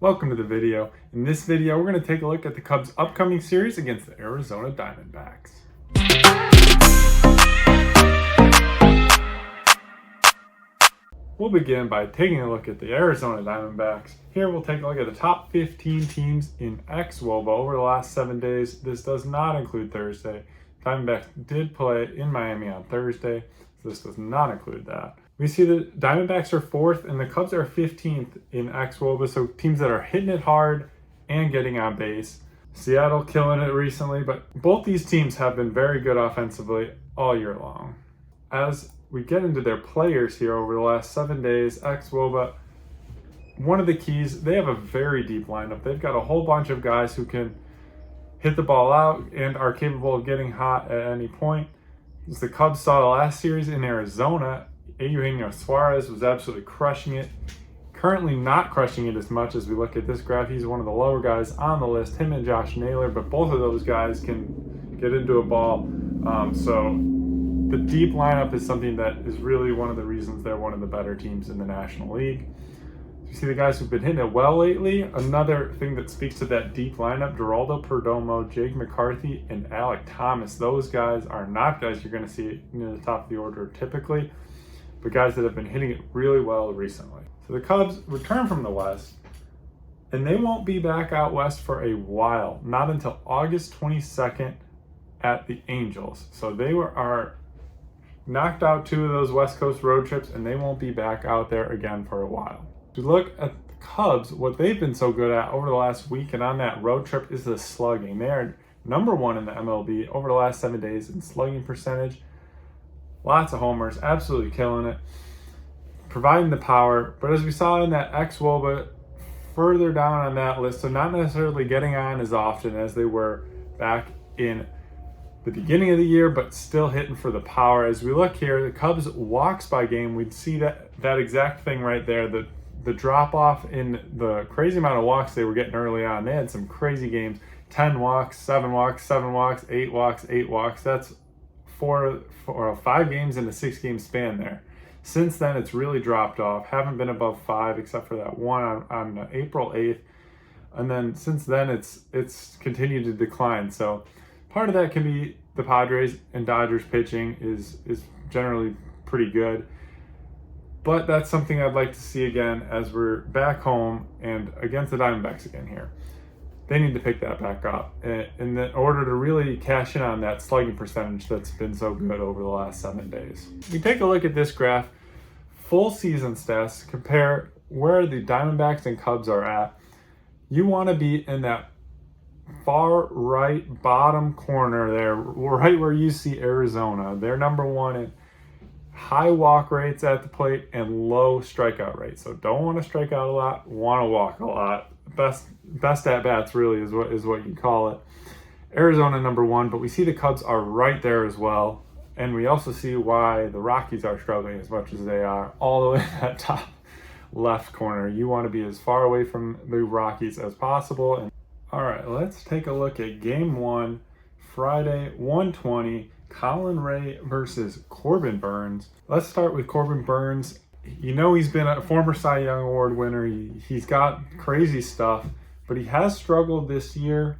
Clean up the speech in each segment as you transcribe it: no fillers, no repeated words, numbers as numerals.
Welcome to the video. In this video, we're going to take a look at the Cubs' upcoming series against the Arizona Diamondbacks. We'll begin by taking a look at the Arizona Diamondbacks. Here we'll take a look at the top 15 teams in xwOBA over the last 7 days. This does not include Thursday. Diamondbacks did play in Miami on Thursday, so this does not include that. We see the Diamondbacks are 4th and the Cubs are 15th in xwOBA, so teams that are hitting it hard and getting on base. Seattle killing it recently, but both these teams have been very good offensively all year long. As we get into their players here over the last 7 days, xwOBA, one of the keys, they have a very deep lineup. They've got a whole bunch of guys who can hit the ball out and are capable of getting hot at any point. As the Cubs saw the last series in Arizona, Eugenio Suarez was absolutely crushing it. Currently not crushing it as much as we look at this graph. He's one of the lower guys on the list, him and Josh Naylor, but both of those guys can get into a ball. So the deep lineup is something that is really one of the reasons they're one of the better teams in the National League. You see the guys who've been hitting it well lately. Another thing that speaks to that deep lineup, Geraldo Perdomo, Jake McCarthy, and Alek Thomas. Those guys are not guys you're going to see near the top of the order typically, but guys that have been hitting it really well recently. So the Cubs return from the West, and they won't be back out West for a while, not until August 22nd at the Angels. So they are knocked out 2 of those West Coast road trips, and they won't be back out there again for a while. If you look at the Cubs, what they've been so good at over the last week and on that road trip is the slugging. They are number 1 in the MLB over the last 7 days in slugging percentage. Lots of homers, absolutely killing it, providing the power. But as we saw in that xwOBA, further down on that list, so not necessarily getting on as often as they were back in the beginning of the year, but still hitting for the power. As we look here, the Cubs walks by game, we'd see that exact thing right there, the drop off in the crazy amount of walks they were getting early on. They had some crazy games, 10 walks, 7 walks, 7 walks, 8 walks, 8 walks. That's 5 games in a 6-game span there. Since then, it's really dropped off. Haven't been above 5 except for that one on April 8th. And then since then, it's continued to decline. So part of that can be the Padres and Dodgers pitching is generally pretty good. But that's something I'd like to see again as we're back home and against the Diamondbacks again here. They need to pick that back up in order to really cash in on that slugging percentage that's been so good over the last 7 days. We take a look at this graph, full season stats, compare where the Diamondbacks and Cubs are at. You want to be in that far right bottom corner there, right where you see Arizona. They're number 1 in high walk rates at the plate and low strikeout rates. So don't want to strike out a lot, want to walk a lot. Best at bats really is what you call it. Arizona number 1, but we see the Cubs are right there as well, and we also see why the Rockies are struggling as much as they are, all the way in that top left corner. You want to be as far away from the Rockies as possible. And all right, let's take a look at Game 1, Friday, 1:20. Colin Ray versus Corbin Burnes. Let's start with Corbin Burnes. You know he's been a former Cy Young Award winner. He's got crazy stuff, but he has struggled this year,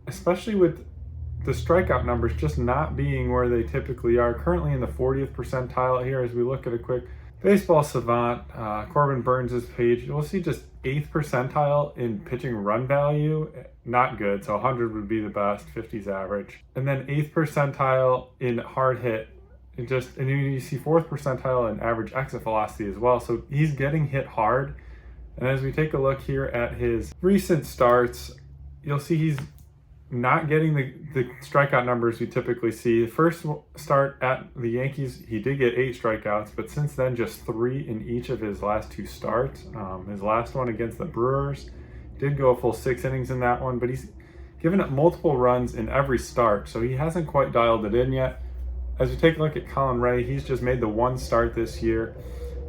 especially with the strikeout numbers just not being where they typically are. Currently in the 40th percentile here as we look at a quick Baseball Savant, Corbin Burnes' page. You'll see just 8th percentile in pitching run value. Not good, so 100 would be the best, 50's average. And then 8th percentile in hard hit. And you see 4th percentile in average exit velocity as well. So he's getting hit hard. And as we take a look here at his recent starts, you'll see he's not getting the strikeout numbers we typically see. The first start at the Yankees, he did get 8 strikeouts, but since then just 3 in each of his last 2 starts. His last one against the Brewers, did go a full 6 innings in that one, but he's given up multiple runs in every start, so he hasn't quite dialed it in yet. As we take a look at Colin Ray, he's just made the 1 start this year.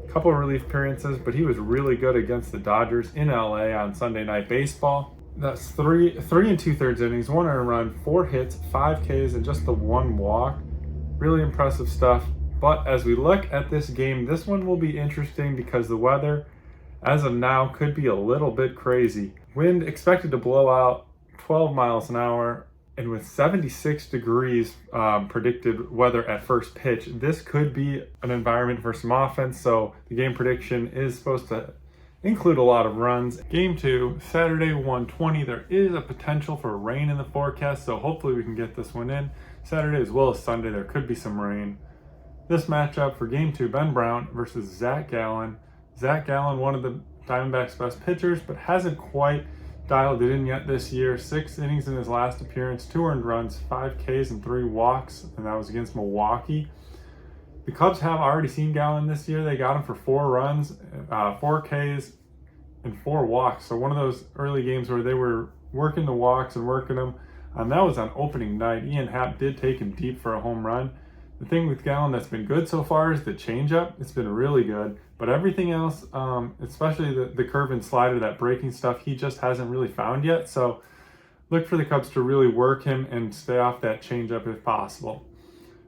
A couple of relief appearances, but he was really good against the Dodgers in LA on Sunday Night Baseball. That's 3 2/3 innings, 1 earned run, 4 hits, 5 Ks, and just the 1 walk. Really impressive stuff. But as we look at this game, this one will be interesting because the weather as of now could be a little bit crazy. Wind expected to blow out 12 miles an hour, and with 76 degrees predicted weather at first pitch, this could be an environment for some offense. So the game prediction is supposed to include a lot of runs. Game 2, Saturday 1:20. There is a potential for rain in the forecast, so hopefully we can get this one in. Saturday as well as Sunday, there could be some rain. This matchup for Game 2, Ben Brown versus Zach Gallen. Zach Gallen, one of the Diamondbacks' best pitchers, but hasn't quite dialed it in yet this year. 6 innings in his last appearance, 2 earned runs, 5 Ks and 3 walks, and that was against Milwaukee. The Cubs have already seen Gallen this year. They got him for 4 runs, 4 Ks, and 4 walks. So one of those early games where they were working the walks and working them. That was on opening night. Ian Happ did take him deep for a home run. The thing with Gallen that's been good so far is the changeup. It's been really good. But everything else, especially the curve and slider, that breaking stuff, he just hasn't really found yet. So look for the Cubs to really work him and stay off that changeup if possible.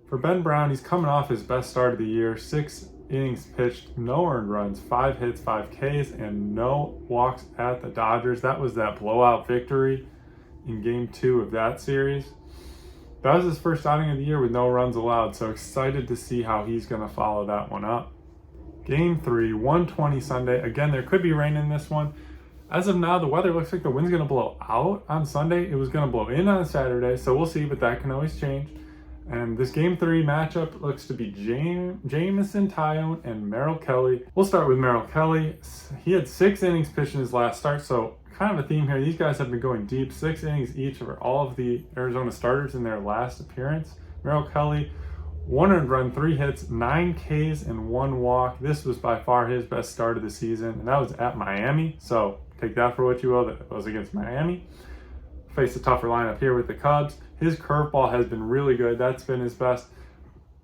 For Ben Brown, he's coming off his best start of the year. 6 innings pitched, no earned runs, 5 hits, 5 Ks, and no walks at the Dodgers. That was that blowout victory in Game 2 of that series. That was his first outing of the year with no runs allowed, so excited to see how he's going to follow that one up. Game 3, 1:20 Sunday. Again, there could be rain in this one. As of now, the weather looks like the wind's going to blow out on Sunday. It was going to blow in on Saturday, so we'll see, but that can always change. And this Game 3 matchup looks to be Jamison Tyone and Merrill Kelly. We'll start with Merrill Kelly. He had 6 innings pitched in his last start, so kind of a theme here. These guys have been going deep, 6 innings each for all of the Arizona starters in their last appearance. Merrill Kelly, 1 earned run, 3 hits, 9 Ks, and 1 walk. This was by far his best start of the season, and that was at Miami. So take that for what you will. That was against Miami. Face a tougher lineup here with the Cubs. His curveball has been really good. That's been his best.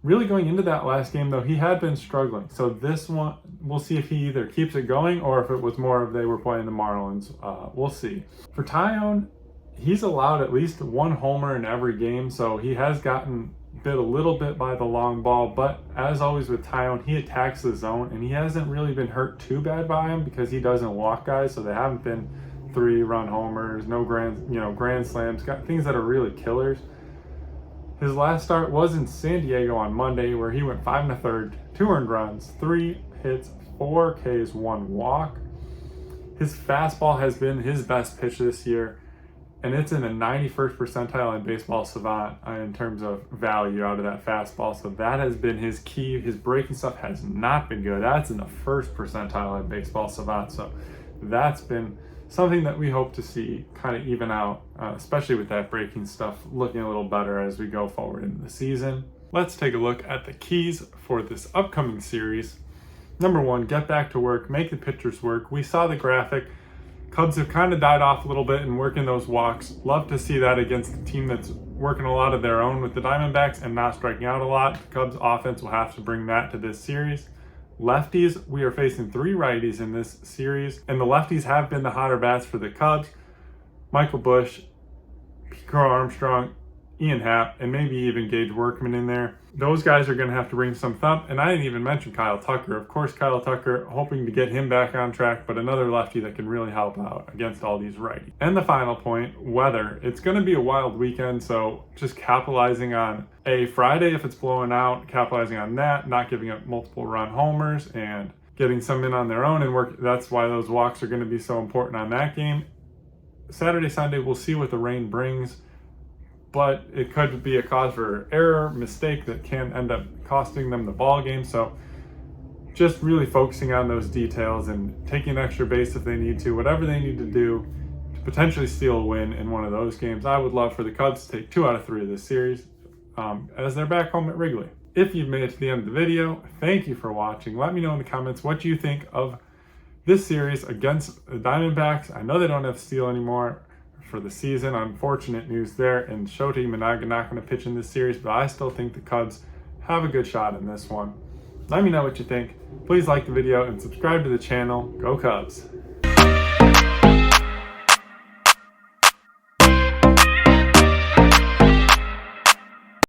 Really going into that last game, though, he had been struggling. So this one, we'll see if he either keeps it going or if it was more of they were playing the Marlins. We'll see. For Tyone, he's allowed at least 1 homer in every game, so he has gotten bit a little bit by the long ball. But as always with Tyone, he attacks the zone, and he hasn't really been hurt too bad by him because he doesn't walk guys, so they haven't been 3-run homers, no grand slams, got things that are really killers. His last start was in San Diego on Monday, where he went 5 1/3, 2 earned runs, 3 hits, 4 Ks, 1 walk. His fastball has been his best pitch this year, and it's in the 91st percentile in Baseball Savant in terms of value out of that fastball. So that has been his key. His breaking stuff has not been good. That's in the 1st percentile in Baseball Savant. So that's been something that we hope to see kind of even out, especially with that breaking stuff looking a little better as we go forward in the season. Let's take a look at the keys for this upcoming series. Number 1, get back to work, make the pitchers work. We saw the graphic. Cubs have kind of died off a little bit and working those walks. Love to see that against a team that's working a lot of their own with the Diamondbacks and not striking out a lot. The Cubs offense will have to bring that to this series. Lefties, we are facing 3 righties in this series, and the lefties have been the hotter bats for the Cubs. Michael Busch, Carl Armstrong, Ian Happ, and maybe even Gage Workman in there. Those guys are going to have to bring some thump, and I didn't even mention Kyle Tucker. Of course, Kyle Tucker, hoping to get him back on track, but another lefty that can really help out against all these righties. And the final point, weather. It's going to be a wild weekend, so just capitalizing on a Friday if it's blowing out, capitalizing on that, not giving up multiple run homers, and getting some in on their own and work. That's why those walks are going to be so important on that game. Saturday, Sunday, we'll see what the rain brings, but it could be a cause for error, mistake that can end up costing them the ball game. So just really focusing on those details and taking extra base if they need to, whatever they need to do to potentially steal a win in one of those games. I would love for the Cubs to take 2 out of 3 of this series as they're back home at Wrigley. If you've made it to the end of the video, thank you for watching. Let me know in the comments what you think of this series against the Diamondbacks. I know they don't have Steele anymore for the season. Unfortunate news there, and Shota Imanaga not going to pitch in this series, but I still think the Cubs have a good shot in this one. Let me know what you think. Please like the video and subscribe to the channel. Go Cubs!